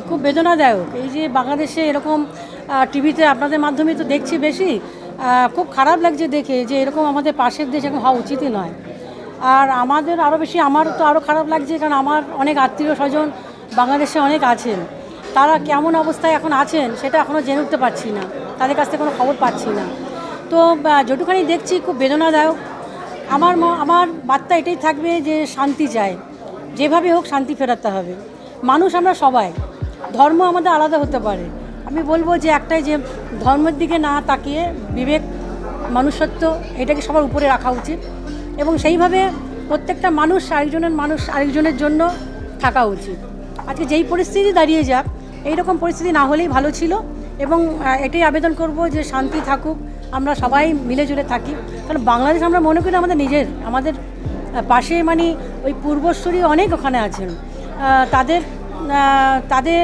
খুব বেদনাদায়ক। এই যে বাংলাদেশে এরকম টিভিতে আপনাদের মাধ্যমেই তো দেখছি বেশি, খুব খারাপ লাগছে দেখে যে এরকম আমাদের পাশের দেশ এখন হওয়া উচিতই নয়। আর আমাদের আরও বেশি, আমার তো আরও খারাপ লাগছে, কারণ আমার অনেক আত্মীয় স্বজন বাংলাদেশে অনেক আছেন, তারা কেমন অবস্থায় এখন আছেন সেটা এখনও জেনে উঠতে পারছি না, তাদের কাছ থেকে কোনো খবর পাচ্ছি না। তো যেটুখানি দেখছি খুব বেদনাদায়ক। আমার বার্তা এটাই থাকবে যে শান্তি চাই, যেভাবে হোক শান্তি ফেরাতে হবে। মানুষ আমরা সবাই, ধর্ম আমাদের আলাদা হতে পারে, আমি বলবো যে একটাই, যে ধর্মের দিকে না তাকিয়ে বিবেক, মনুষ্যত্ব, এটাকে সবার উপরে রাখা উচিত এবং সেইভাবে প্রত্যেকটা মানুষ আরেকজনের জন্য থাকা উচিত। আজকে যেই পরিস্থিতি দাঁড়িয়ে যাক, এইরকম পরিস্থিতি না হলেই ভালো ছিল এবং এটাই আবেদন করব যে শান্তি থাকুক, আমরা সবাই মিলেজুলে থাকি। কারণ বাংলাদেশ আমরা মনে করি আমাদের নিজের, আমাদের পাশে মানে ওই পূর্বসূরি অনেক ওখানে আছেন, তাদের